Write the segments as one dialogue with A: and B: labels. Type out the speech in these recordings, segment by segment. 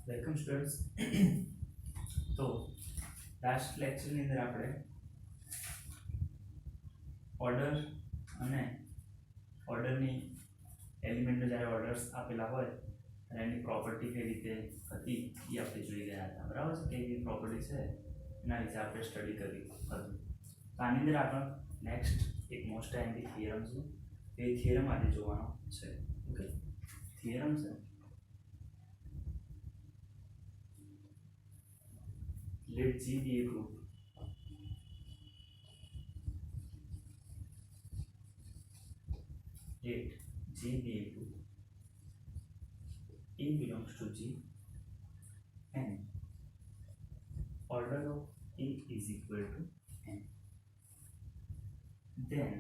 A: Welcome students. તો last લેક્ચરની અંદર આપણે ઓર્ડર અને ઓર્ડરની એલિમેન્ટનો જ્યારે ઓર્ડર્સ આપેલા હોય અને એની પ્રોપર્ટી કઈ રીતે હતી એ આપણે જોઈ ગયા હતા. બરાબર છે, કેવી પ્રોપર્ટી છે એના વિશે આપણે સ્ટડી કરી હતું. તો આની અંદર આપણે નેક્સ્ટ એક મોસ્ટ આઈએમપી થિયરમ છે, એ થિયરમ આજે જોવાનો છે. ઓકે, થિયરમ છે let G be a group let G be a group A belongs to G and order of A is equal to n. Then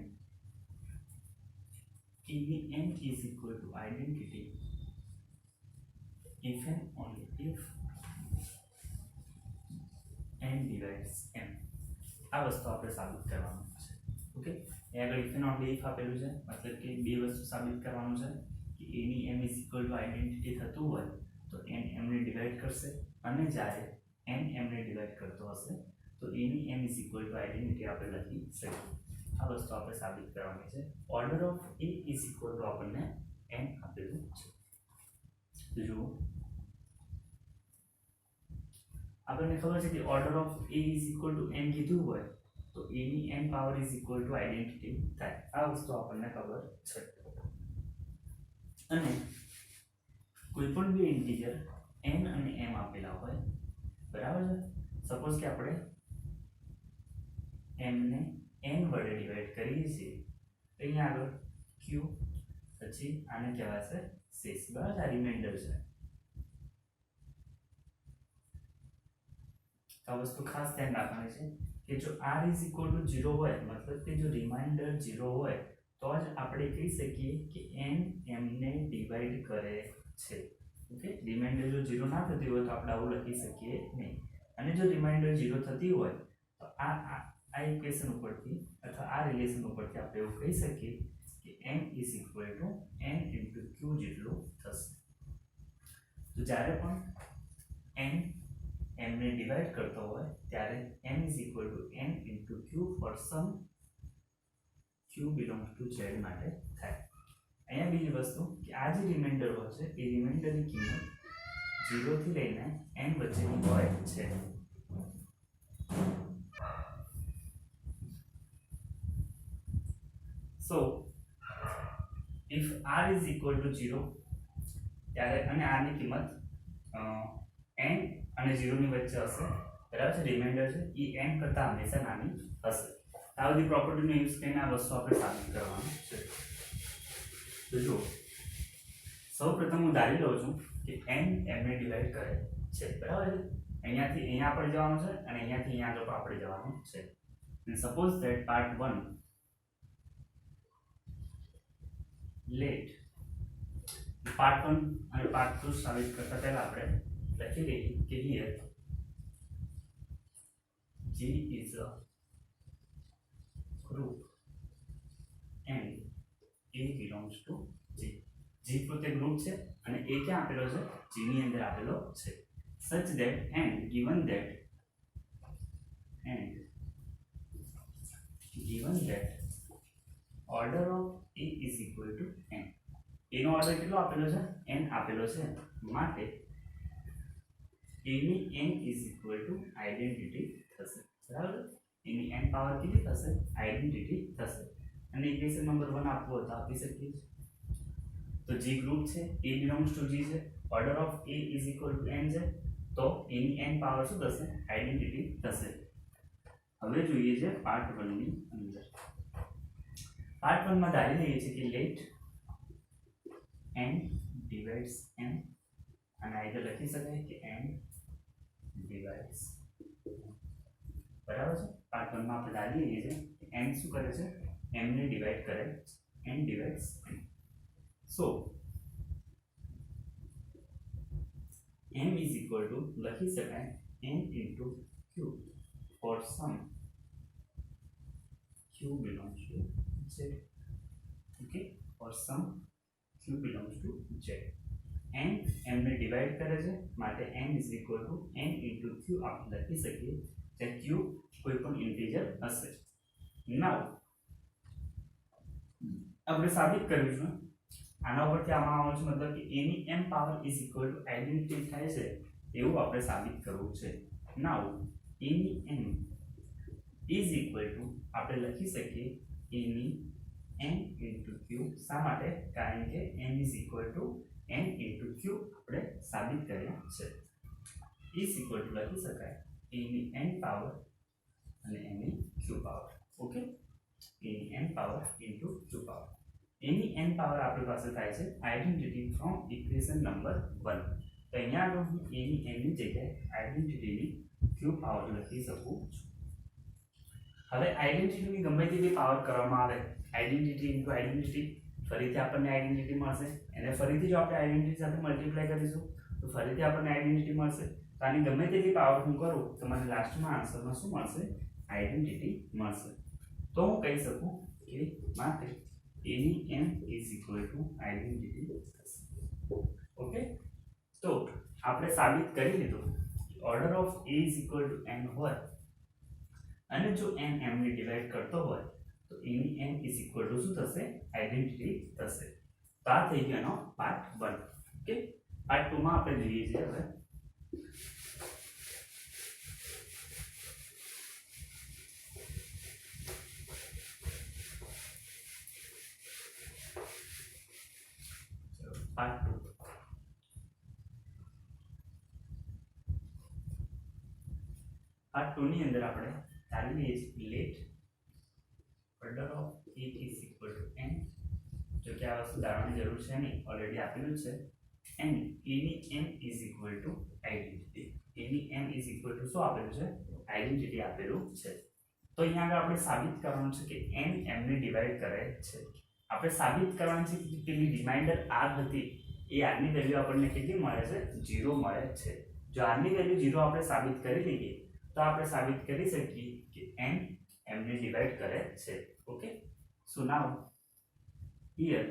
A: if n is equal to identity if and only if n divides m. આ વસ્તુ આપણે સાબિત કરવાનું છે. Okay, એ આગળ if and only if આપેલું છે, મતલબ કે બે વસ્તુ સાબિત કરવાનું છે કે a ની m is equal two identity થતું હોય તો n m ને ડિવાઈડ કરશે, અને જ્યારે n m ને ડિવાઈડ કરતો હશે તો a ની m is equal two identity આપણે લખી શકીએ. આ વસ્તુ આપણે સાબિત કરવાની છે. Order of a is equal two આપણને n આપેલું છે. તો જુઓ, આપણને ખબર છે કે order of a is equal two n કીધું હોય તો a ની n power is equal two identity થાય. આ વસ્તુ આપણને ખબર છે. અને કોઈ પણ બે ઇન્ટીજર n અને m આપેલા હોય, બરાબર છે. સપોઝ કે આપણે m ને n વડે ડિવાઈડ કરીએ છીએ તો અહીંયા આગળ q, પછી આને કહેવાય છે શેષ. બરાબર, આ રિમાઇન્ડર છે. આ વસ્તુ ખાસ ધ્યાન રાખવાની છે કે જો r ઇઝ ઇક્વલ ટુ 0 હોય, મતલબ કે જો રિમાઇન્ડર 0 હોય તો જ આપણે કહી શકીએ કે n m ને ડિવાઈડ કરે છે. ઓકે, રિમાઇન્ડર જો 0 ના થતી હોય તો આપણે આવું લખી શકીએ નહીં. અને જો રિમાઇન્ડર 0 થતી હોય તો આ ઇક્વેશન ઉપરથી અથવા આ રિલેશન ઉપરથી આપણે એવું કહી શકીએ કે n is equal two n into q જેટલું થશે. તો જ્યારે પણ n m ને ડિવાઈડ કરતો હોય ત્યારે m is equal two n into q for some q belongs to z માટે થાય. અહીંયા બીજી વસ્તુ કે આ જે રિમાઇન્ડર હોય છે એ રિમાઇન્ડરની કિંમત 0 થી લઈને n વચ્ચેની હોય છે. So if r is equal to 0 ત્યારે અને r ની કિંમત n અને 0 ની વચ્ચે હશે, બરાબર છે. રિમાઇન્ડર છે એ n કરતા હંમેશા નાની હશે. આ બધી પ્રોપર્ટીનો યુઝ કરીને આ વસ્તુ આપણે સાબિત કરવાનું છે. તો જો સૌપ્રથમ હું ધારી લઉં છું કે n m ને ડિવાઈડ કરે છે, બરાબર છે. અહીંયાથી અહીંયા આપણે જવાનું છે અને અહીંયાથી અહીંયા આગળ આપણે જવાનું છે. and suppose that part 1 let part 1 અને part 2 સાબિત કરતા પહેલા આપણે લખી દઈએ કે here G is a group and A belongs to G. G પોતે ગ્રુપ છે અને A ક્યાં આપેલો છે? G ની અંદર આપેલો છે. such that and given that order of A is equal to n. A નો ઓર્ડર કેટલો આપેલો છે? n આપેલો છે. માટે A ની n is equal to identity થશે. બરાબર, A ની n પાવર કેટલી થશે? આઇડેન્ટિટી થશે. અને ઇક્વેશન નંબર 1 આપવો તો આપી શકીએ. તો G ગ્રુપ છે, A belongs to G છે, order of A is equal to n છે, તો A ની n પાવર શું થશે? આઇડેન્ટિટી થશે. હવે જોઈએ છે પાર્ટ 1 ની અંદર. પાર્ટ 1 માં ધારી લઈએ છીએ કે લેટ n divides m, અને આઈધર લખી શકાય કે n divides, બરાબર છે. પાર્ટ 1 માં આપણે ધારી લઈએ છીએ કે n શું કરે છે? m ને ડિવાઈડ કરે છે. n divides m. so m is equal to લખી શકાય n into q for some q belongs to z. okay, for some q belongs to z. n m ને ડિવાઈડ કરે છે માટે n = n * q આપણે લખી શકીએ કે q કોઈ પણ ઇન્ટીજર હશે. નાઉ આપણે સાબિત કર્યું છે આના ઉપરથી આમાં આવવાનું છે મતલબ કે a ની m પાવર = આઇડેન્ટિટી થાય છે એવું આપણે સાબિત કરવું છે. નાઉ a ની m = આપણે લખી શકીએ a ની n * q. શા માટે? કારણ કે n = n * q આપણે સાબિત કર્યા છે. લખી શકાય a ની n પાવર અને n ની q પાવર. ઓકે, a ની n power * q power. a ની n પાવર આપણી પાસે થાય છે આઇડેન્ટિટી ફ્રોમ ઇક્વેશન નંબર 1. તો અહીંયા આગળ હું a ની n ની જગ્યાએ આઇડેન્ટિટીની q પાવર લખી શકું છું. હવે આઇડેન્ટિટીની ગમે તેટલી પાવર કરવામાં આવે, આઇડેન્ટિટી * આઇડેન્ટિટી, ફરીથી આપણને આઇડેન્ટિટી મળશે. એને ફરીથી જો આપણે આઇડેન્ટિટી સાથે મલ્ટીપ્લાય કરીશું તો ફરીથી આપણને આઇડેન્ટિટી મળશે. તો આની ગમે તેટલી પાવર હું કરું તો મને લાસ્ટમાં આન્સરમાં શું મળશે? આઇડેન્ટિટી મળશે. તો હું કહી શકું કે માટે a ની m = આઇડેન્ટિટી થશે. ઓકે, તો આપણે સાબિત કરી લીધું ઓર્ડર ઓફ a = n હોય અને જો n m ને ડિવાઈડ કરતો હોય તો a ની n = શું થશે? આઇડેન્ટિટી થશે. તો આ થઈ ગયો એનો પાર્ટ 1. ઓકે, પાર્ટ 2 માં આપણે જોઈએ છીએ હવે પાર્ટ 2. પાર્ટ 2 ની અંદર આપણે તારી લઈએ છીએ let order of a = n. જો કે આ વસ્તુ દાખલાની જરૂર છે નહીં, ઓલરેડી આપેલું છે. n a ની m = આઇડેન્ટિટી. a ની m = શું આપેલું છે? આઇડેન્ટિટી આપેલું છે. તો અહીંયા આગળ આપણે સાબિત કરવાનું છે કે n m ને ડિવાઈડ કરે છે. આપણે સાબિત કરવાનું છે કે પેલી રિમાઇન્ડર r હતી એ r ની વેલ્યુ આપણને કેટલી મળે છે? 0 મળે છે. જો r ની વેલ્યુ 0 આપણે સાબિત કરી લઈએ તો આપણે સાબિત કરી શકીએ કે n m ને ડિવાઈડ કરે છે. Okay, so now here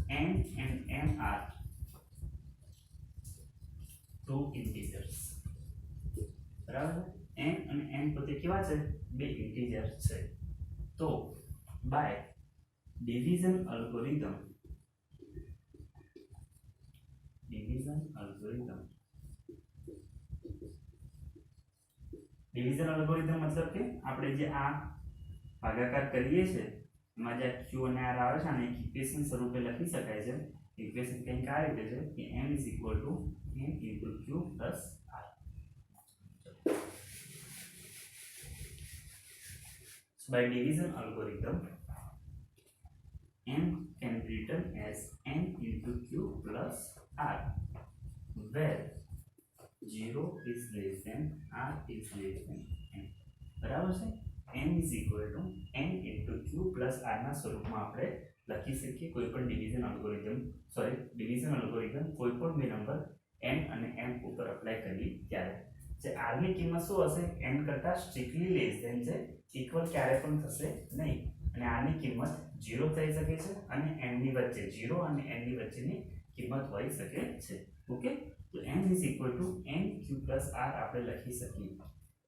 A: n and m are two integers. બરાબર, n અને m પોતે કેવા છે? બે ઇન્ટીજર છે. તો by division algorithm division algorithm મતલબ કે આપણે જે આ ભાગાકાર કરીએ છીએ એમાં જે q અને r આવે છે આને એક ઇક્વેશન સ્વરૂપે લખી શકાય છે. ઇક્વેશન કંઈક આ રીતે છે કે m = n * q + r. By division algorithm, m can be written as n * q + r, where 0 is less than r is less than n. બરાબર છે? n = n * q + r ના સ્વરૂપમાં આપણે લખી શકીએ કોઈ પણ ડિવિઝન અલ્ગોરિધમ કોઈ પણ બે નંબર n અને m ઉપર એપ્લાય કરીએ ત્યારે જે r ની કિંમત શું હશે? n કરતા સ્ટ્રિક્ટલી લેસ ધેન છે, ઇક્વલ ક્યારે પણ થશે નહીં. અને r ની કિંમત 0 થઈ શકે છે અને n ની વચ્ચે 0 અને n ની વચ્ચેની કિંમત હોઈ શકે છે. ઓકે, તો n = n q + r આપણે લખી શકીએ.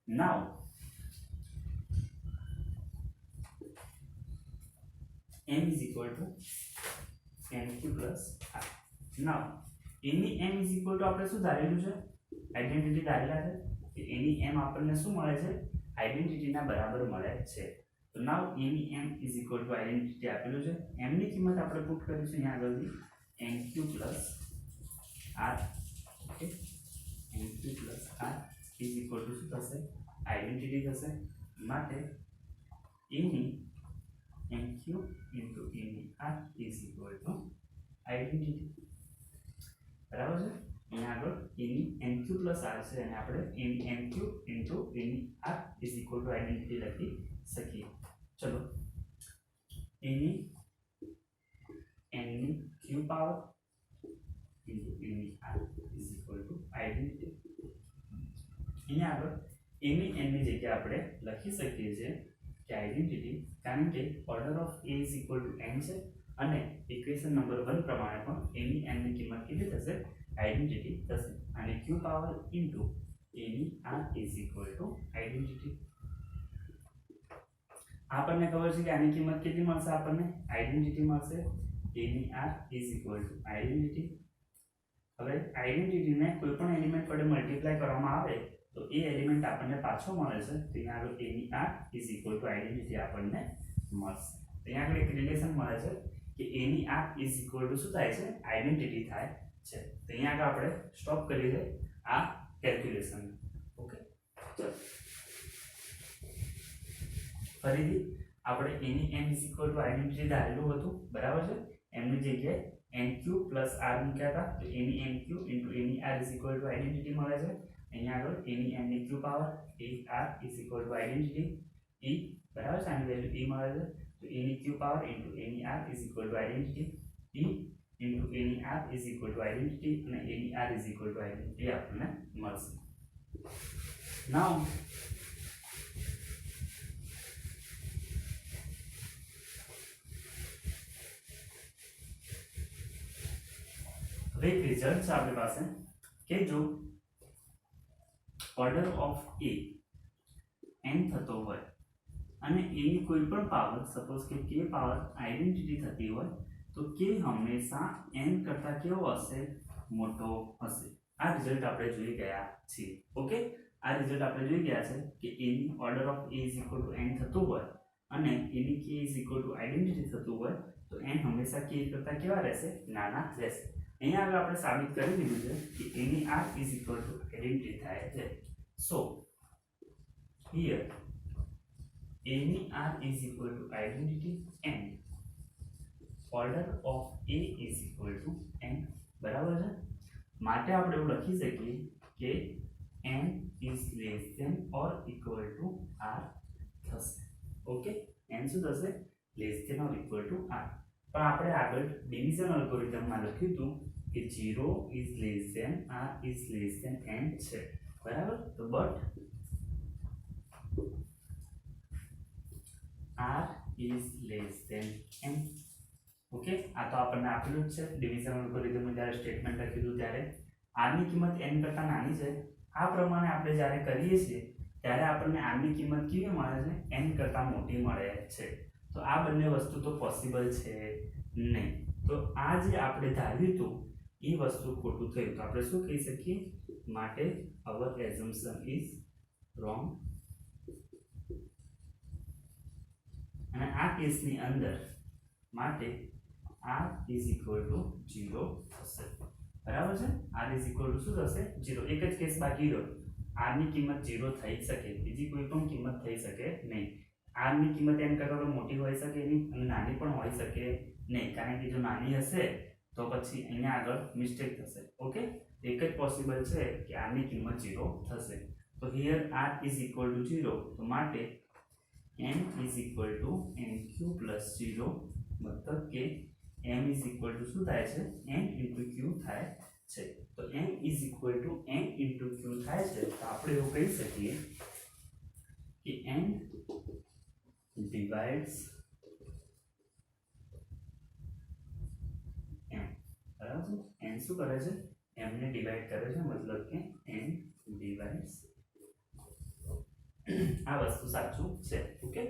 A: નાઉ m = nq + r. Now a ની m = આપણે શું ધારેલું છે? આઇડેન્ટિટી ધારેલા છે કે a ની m આપણને શું મળે છે? આઇડેન્ટિટીના બરાબર મળે છે. તો નાઉ a ની m = આઇડેન્ટિટી આપેલું છે. m ની કિંમત આપણે પુટ કરીશું અહીંયા આગળથી nq + r. Okay, nq + r શું થશે? આઇડેન્ટિટી થશે. માટે a ની nq * a ની r આઇડેન્ટિટી. બરાબર છે? અહીંયા આગળ a ની nq + r છે અને આપણે a ની nq * a ની r આઇડેન્ટિટી લખી શકીએ. ચલો, a ની n ની q પાવર * a ની r આઇડેન્ટિટી. અહીંયા આગળ a ની n ની જગ્યાએ આપણે લખી શકીએ છીએ કે આઇડેન્ટિટી, કારણ કે ઓર્ડર ઓફ a = n છે અને ઇક્વેશન નંબર 1 પ્રમાણે પણ એની n ની કિંમત કેટલી થશે આઈડેન્ટિટી થશે અને q power into any r is equal to identity આપણને ખબર છે કે આની કિંમત કેટલી મળશે આપણને આઈડેન્ટિટી મળશે એની r is equal to identity હવે આઈડેન્ટિટીને કોઈ પણ એલિમેન્ટ વડે મલ્ટીપ્લાય કરવામાં આવે તો એ એલિમેન્ટ આપણને પાછો મળે છે તો અહીંયા આગળ એની r is equal to identity આપણને મળશે અહીંયા આગળ એક રિલેશન મળે છે કે એની r ઇઝ ઇક્વલ ટુ શું થાય છે આઈડેન્ટિટી થાય છે તો અહીંયા આગળ આપણે સ્ટોપ કરી દે આ કેલ્ક્યુલેશન ઓકે ચલો ફરીથી આપણે એની n is equal to identity ધારેલું હતું બરાબર છે m ની જગ્યાએ nq r મૂક્યા હતા તો એની nq any r is equal to identity મળે છે અહીંયા આગળ એની n ની q power r is equal to identity e બરાબર છે આની વેલ્યુ e મળે છે તો એની q power any r is equal to identity e any r is equal to identity અને એની r is equal to identity આપણને મળશે નાઉ એક રિઝલ્ટ છે આપણી પાસે કે જો ઓર્ડર ઓફ a n થતો હોય અને a ની કોઈ પણ પાવર સપોઝ કે k પાવર આઈડેન્ટિટી થતી હોય તો k હંમેશા n કરતા કેવો હશે મોટો હશે આ રિઝલ્ટ આપણે જોઈ ગયા છીએ ઓકે આ રિઝલ્ટ આપણે જોઈ ગયા છે કે a ની ઓર્ડર ઓફ a n થતું હોય અને a ની k આઈડેન્ટિટી થતું હોય તો n હંમેશા k કરતા કેવા રહેશે નાના રહેશે અહીંયા આગળ આપણે સાબિત કરી દીધું છે કે એની r is equal to identity થાય છે સો here any r is equal to identity and order of a is equal two n બરાબર છે માટે આપણે એવું લખી શકીએ કે n is less than or equal to r થશે ઓકે n શું થશે less than or equal to r પણ આપણે આગળ ડિવિઝન અલ્ગોરિધમમાં લખ્યું હતું કે 0 is less than r is less than n છે બરાબર તો but r is less than n okay આ તો આપણને આપેલું જ છે ડિવિઝન અલ્ગોરિધમમાં જ્યારે સ્ટેટમેન્ટ લખ્યું હતું ત્યારે r ની કિંમત n કરતા નાની છે આ પ્રમાણે આપણે જ્યારે કરીએ છીએ ત્યારે આપણને r ની કિંમત કેવી મળે છે n કરતા મોટી મળે છે તો આ બંને વસ્તુ તો પોસિબલ છે નહીં તો આ જે આપણે ધાર્યું હતું એ વસ્તુ ખોટું થયું તો આપણે શું કહી શકીએ માટે અવર એઝમ્પશન ઇઝ રોંગ અને આ કેસની અંદર માટે r ઇઝ ઇક્વલ ટુ 0 થશે બરાબર છે r ઇઝ ઇક્વલ ટુ શું થશે 0 એક જ કેસ બાકી રહ્યો r ની કિંમત 0 થઈ શકે બીજી કોઈ પણ કિંમત થઈ શકે નહીં r ની કિંમત n કરતાં મોટી હોઈ શકે નહીં અને નાની પણ હોઈ શકે નહીં કારણ કે જો નાની હશે તો પછી અહીંયા આગળ મિસ્ટેક થશે ઓકે એક જ પોસિબલ છે કે r ની કિંમત 0 થશે તો here r is equal two 0 તો માટે n is equal two nq plus 0 મતલબ કે m ઇઝ ઇક્વલ ટુ શું થાય છે n ઇન્ટુ q થાય છે તો m is equal two n into q થાય છે તો આપણે એવું કહી શકીએ કે n divides m બરાબર n શું કરે છે m ને ડિવાઈડ કરે છે મતલબ કે n divides આ વસ્તુ સાચું છે ઓકે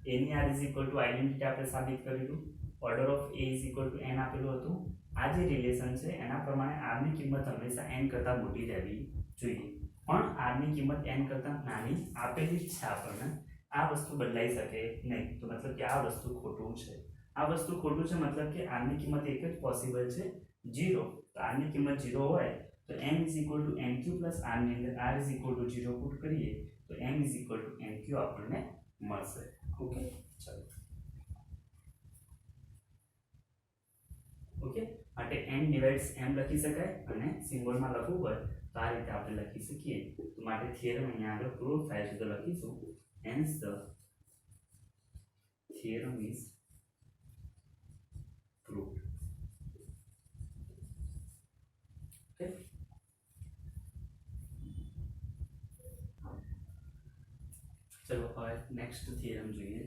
A: a ની r is equal to identity આપણે સાબિત કર્યું order of a is equal two n આપેલું હતું આ જે રિલેશન છે એના પ્રમાણે r ની કિંમત હંમેશા n કરતાં મોટી રહેવી જોઈએ પણ r ની કિંમત n કરતાં નાની આપેલી જ છે આપણને આ વસ્તુ બદલાઈ શકે નહીં તો મતલબ કે આ વસ્તુ ખોટું છે આ વસ્તુ ખોટું છે મતલબ કે r ની કિંમત એક જ પોસિબલ છે 0 તો r ની કિંમત 0 હોય તો m is equal two nq plus r ની અંદર r is equal two 0 put કરીએ તો m is equal two nq આપણને મળશે ઓકે ચલો ઓકે માટે n ડિવાઇડ્સ m લખી શકાય અને સિમ્બોલમાં લખવું હોય તો આ રીતે આપણે લખી શકીએ તો માટે થિયરમ અહીંયા આગળ પ્રૂવ થાય છે તો લખીશું hence the theorem is proved okay चलो હવે નેક્સ્ટ થિયરમ જોઈએ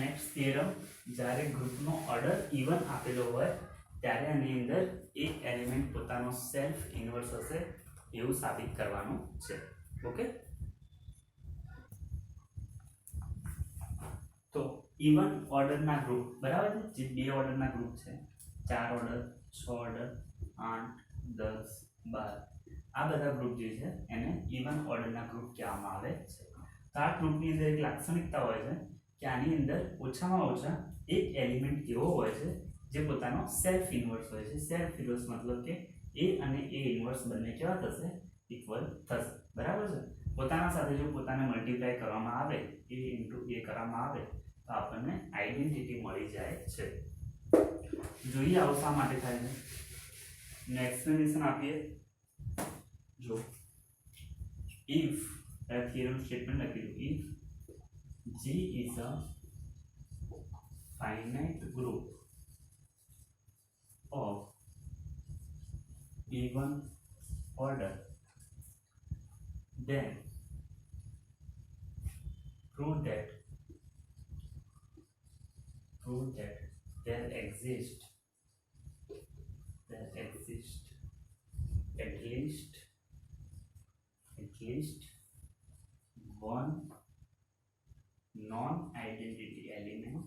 A: નેક્સ્ટ થિયરમ, જ્યારે ગ્રુપનો ઓર્ડર ઇવન આપેલો હોય ત્યારે આની અંદર એક એલિમેન્ટ પોતાનો સેલ્ફ ઇન્વર્સ હશે એવું સાબિત કરવાનું છે. ઓકે, તો ઇવન ઓર્ડરના ગ્રુપ બરાબર છે, જે બે ઓર્ડરના ગ્રુપ છે, 4 ઓર્ડર, 6 ઓર્ડર, 8, 10, 12, આ બધા ગ્રુપ જે છે એને ઇવન ઓર્ડરના ગ્રુપ કહેવામાં આવે છે. તો આ ગ્રુપની અંદર એક લાક્ષણિકતા હોય છે કે આની અંદર ઓછામાં ઓછા એક એલિમેન્ટ એવો હોય છે જે પોતાનો સેલ્ફ ઇન્વર્સ હોય છે. સેલ્ફ ઇન્વર્સ મતલબ કે a અને a ઇન્વર્સ બંને કેવા થશે? ઇક્વલ થશે. બરાબર છે. પોતાના સાથે જો પોતાને મલ્ટીપ્લાય કરવામાં આવે, a a કરવામાં આવે તો આપણને આઈડેન્ટિટી મળી જાય છે. જોઈએ આવું શા માટે થાય છે. એક્સપ્લેનેશન આપીએ. જો if થિયરમ સ્ટેટમેન્ટ લખી દો, if G is a finite group of even order, then prove that there exists at least one non-identity element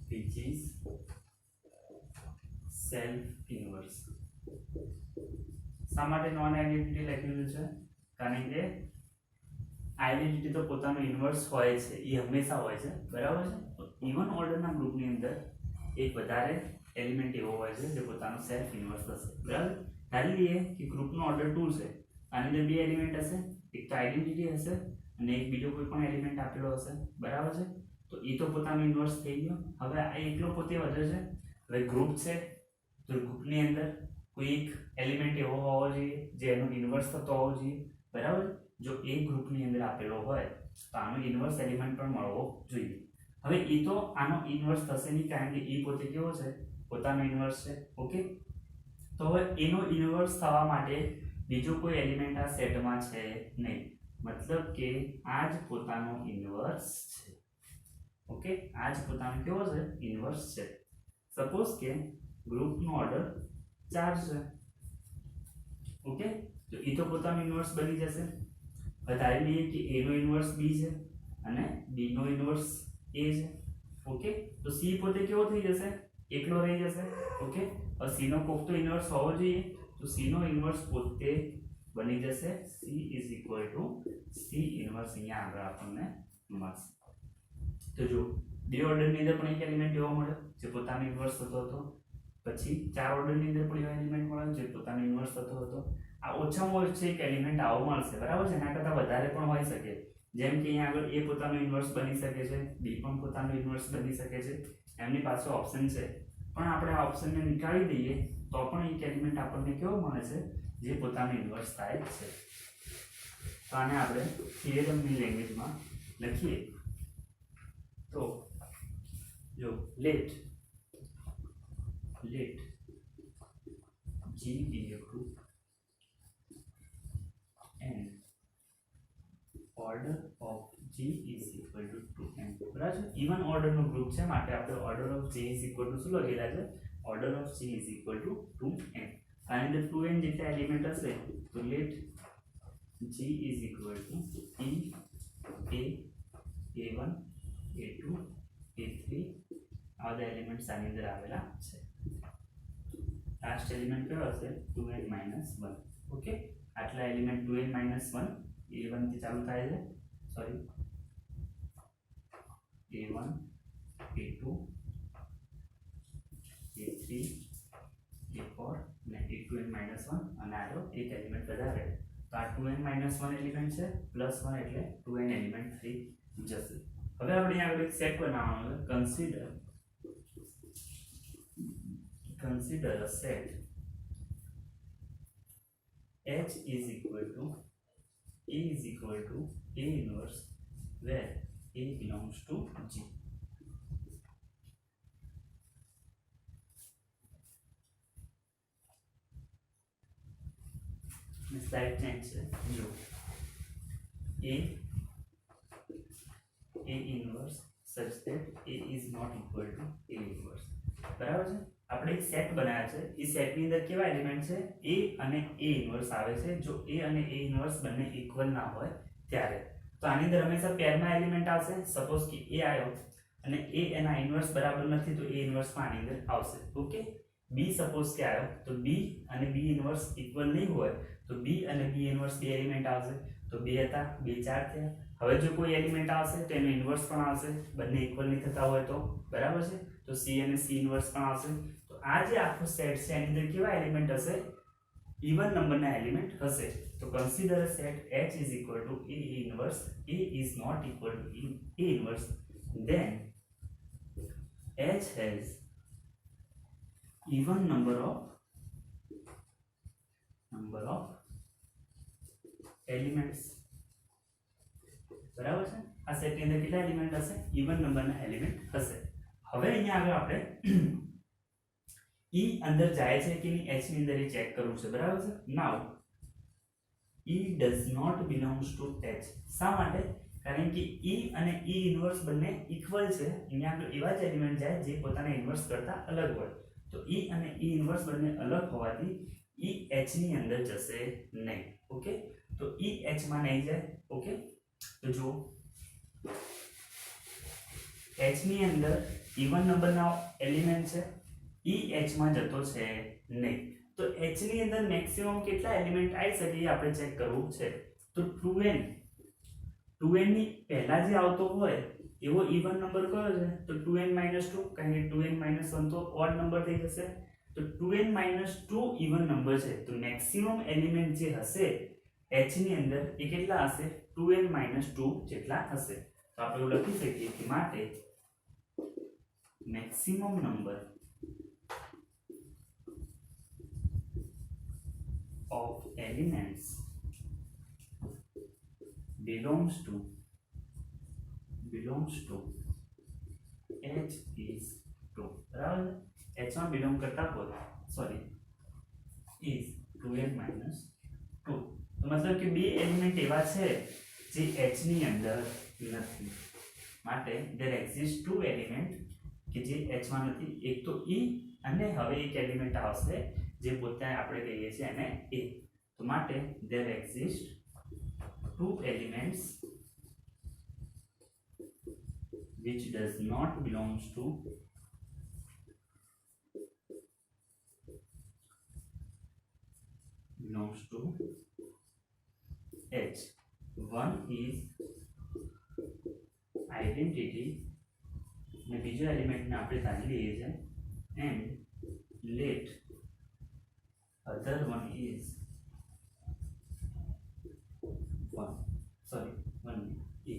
A: which is self inverse. શા માટે નોન આઇડેન્ટિટી લખેલું છે? કારણ કે આઇડેન્ટિટી તો પોતાનો ઇન્વર્સ હોય છે, એ હંમેશા હોય છે. બરાબર છે. ઇવન ઓર્ડરના ગ્રુપની અંદર એક વધારે એલિમેન્ટ એવો હોય છે જે પોતાનો સેલ્ફ ઇન્વર્સ થશે. બરાબર. ધારી લઈએ કે ગ્રુપનો ઓર્ડર 2 છે, આની અંદર બે એલિમેન્ટ હશે, એક તો આઇડેન્ટિટી હશે અને એક બીજો કોઈ પણ એલિમેન્ટ આપેલો હશે. બરાબર છે. તો એ તો પોતાનો ઇન્વર્સ થઈ ગયો. હવે આ એકલો પોતે વધે છે. હવે ગ્રુપ છે તો ગ્રુપની અંદર કોઈ એક એલિમેન્ટ એવો હોવો જોઈએ જે એનો ઇન્વર્સ થતો હોવો જોઈએ. બરાબર. જો એક ગ્રુપની અંદર આપેલો હોય તો આનો ઇન્વર્સ એલિમેન્ટ પણ મળવો જોઈએ. હવે એ તો આનો ઇન્વર્સ થશે નહીં કારણ કે એ પોતે કેવો છે? પોતાનો ઇન્વર્સ છે. ઓકે, તો હવે એનો ઇન્વર્સ થવા માટે બીજો કોઈ એલિમેન્ટ આ સેટમાં છે નહીં, મતલબ કે આ જ પોતાનો ઇન્વર્સ છે. ઓકે, આ જ પોતાનો કેવો છે? ઇન્વર્સ છે. સપોઝ કે ગ્રુપનો ઓર્ડર 4 છે. ઓકે, તો એ તો પોતાનો ઇન્વર્સ બની જશે. બતાવી લઈએ કે a નો ઇન્વર્સ b છે અને b નો ઇન્વર્સ a છે. ઓકે, તો c પોતે કેવો થઈ જશે? એકલો રહી જશે. ઓકે, હવે c નો કોક તો ઇન્વર્સ હોવો જોઈએ, તો c નો ઇન્વર્સ પોતે બની જશે c ઇન્વર્સ. અહીંયા આગળ આપણને મળશે. તો જો બે ઓર્ડરની અંદર પણ એક એલિમેન્ટ એવો મળ્યો જે પોતાનો ઇન્વર્સ થતો હતો, પછી 4 ઓર્ડરની અંદર પણ એવો એલિમેન્ટ મળ્યો જે પોતાનો ઇન્વર્સ થતો હતો. આ ઓછામાં ઓછો એક એલિમેન્ટ આવો મળશે. બરાબર છે. એના કરતાં વધારે પણ હોઈ શકે, જેમ કે અહીંયા આગળ a પોતાનો ઇન્વર્સ બની શકે છે, b પણ પોતાનો ઇન્વર્સ બની શકે છે. એમની પાસે ઓપ્શન છે, પણ આપણે આ ઓપ્શનને નીકાળી દઈએ તો પણ એક એલિમેન્ટ આપણને કેવો મળે છે? જે પોતાનો ઇન્વર્સ થાય છે. તો આને આપણે થિયરમની લેંગ્વેજમાં લખીએ તો જો let G be a group and order of G is equal to 2n. બરાબર છે. ઇવન ઓર્ડરનો ગ્રુપ છે માટે આપણે order of G is equal to શું લખેલા છે? order of G is equal to 2n. આની અંદર 2n જેટલા એલિમેન્ટ હશે તો let G is equal to E A A1 A2 A3 આ બધા એલિમેન્ટ્સ આની અંદર આવેલા છે. લાસ્ટ એલિમેન્ટ કયો હશે? 2n - 1. ઓકે, આટલા એલિમેન્ટ 2n - 1 a1 થી ચાલુ થાય છે. Sorry, a1 a2 a3 a4 અને a2n - 1 અને આનો એક એલિમેન્ટ વધારે તો આ 2n - 1 એલિમેન્ટ છે પ્લસ 1 એટલે 2n એલિમેન્ટ થઈ જશે. હવે આપણે આગળ એક સેટ બનાવવાનો છે. consider a set H is equal to A inverse where A belongs to G. Slide change છે જો a inverse such that a is not equal to a inverse બરાબર છે આપણે એક સેટ બનાવ્યા છે એ સેટની અંદર કેવા એલિમેન્ટ છે a અને a ઇન્વર્સ આવે છે જો a અને a ઇન્વર્સ બંને ઇક્વલ ના હોય ત્યારે તો આની અંદર હંમેશા પેરમાં એલિમેન્ટ આવશે સપોઝ કે a આવ્યો અને a એના ઇન્વર્સ બરાબર નથી તો a ઇન્વર્સ માં આની અંદર આવશે ઓકે b સપોઝ કે આવ્યો તો b અને b ઇન્વર્સ ઇક્વલ નહીં હોય તો b અને b ઇન્વર્સ બે એલિમેન્ટ આવશે તો 2 હતા 2 4 થયા હવે જો કોઈ એલિમેન્ટ આવશે તો એનો ઇન્વર્સ પણ આવશે બંને ઇક્વલ નહીં થતા હોય તો બરાબર છે તો c અને c ઇન્વર્સ પણ આવશે તો આ જે આખો સેટ છે એની અંદર કેવા એલિમેન્ટ હશે ઇવન નંબરના એલિમેન્ટ હશે તો consider a set h is equal to a inverse a is not equal to a inverse then h has even number of elements બરાબર છે આ સેટ ની અંદર કેટલા એલિમેન્ટ હશે ઇવન નંબરના એલિમેન્ટ હશે હવે અહીંયા આગળ આપણે e અંદર જાય છે કે નહીં h ની અંદર એ ચેક કરવું છે બરાબર છે નાઉ e does not belongs to h શા માટે કારણ કે e અને e ઇન્વર્સ બંને ઇક્વલ છે અહીંયા આગળ એવા જ એલિમેન્ટ જાય જે પોતાના ઇન્વર્સ કરતા અલગ હોય તો e અને e ઇન્વર્સ બંને અલગ હોવાથી e h ની અંદર જશે નહીં ઓકે તો e h માં નહીં જાય ઓકે તો જો h ની અંદર ઇવન નંબરના એલિમેન્ટ છે e h માં જતો છે નહીં તો h ની અંદર મેક્સિમમ કેટલા એલિમેન્ટ આવી શકે એ આપણે ચેક કરવું છે તો 2n ની પહેલા જે આવતો હોય એવો ઇવન નંબર કયો છે તો 2n - 2 કારણ કે 2n - 1 તો ઓડ નંબર થઈ જશે તો 2n - 2 ઇવન નંબર છે તો મેક્સિમમ એલિમેન્ટ જે હશે h ની અંદર એ કેટલા હશે 2n - 2 જેટલા હશે તો આપણે એવું લખી શકીએ કે માટે maximum number of elements belongs to h is 2 બરાબર h માં બિલોંગ કરતા હોય સોરી is 2n - 2 તો મતલબ કે બે એલિમેન્ટ એવા છે જે h ની અંદર નથી માટે there exist two element કે જે h માં નથી એક તો e અને હવે એક એલિમેન્ટ આવશે જે પોતે આપણે કહીએ છીએ એને a તો માટે there exist two elements which does not belongs to h one is identity અને બીજો એલિમેન્ટ ને આપણે ધારી લઈએ છે and let other one is one a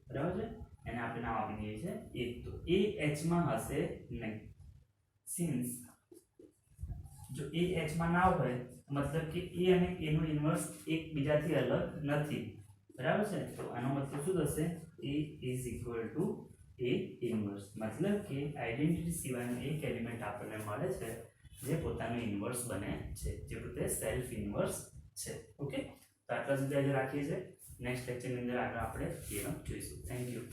A: બરાબર છે એને આપણે નામ આપી દઈએ છે એક તો a h માં હશે નહીં સિન્સ જો a h માં ના હોય મતલબ કે a અને a નું ઇન્વર્સ એકબીજાથી અલગ નથી બરાબર છે તો આનો મતલબ શું થશે a is equal to a inverse મતલબ કે આઇડેન્ટિટી સિવાયનો એક એલિમેન્ટ આપણને મળે છે જે પોતાનું ઇન્વર્સ બને છે જે પોતે સેલ્ફ ઇન્વર્સ છે ઓકે તો આટલા સુધી આજે રાખીએ છીએ નેક્સ્ટ લેક્ચરની અંદર આગળ આપણે થિયરમ જોઈશું થેન્ક યુ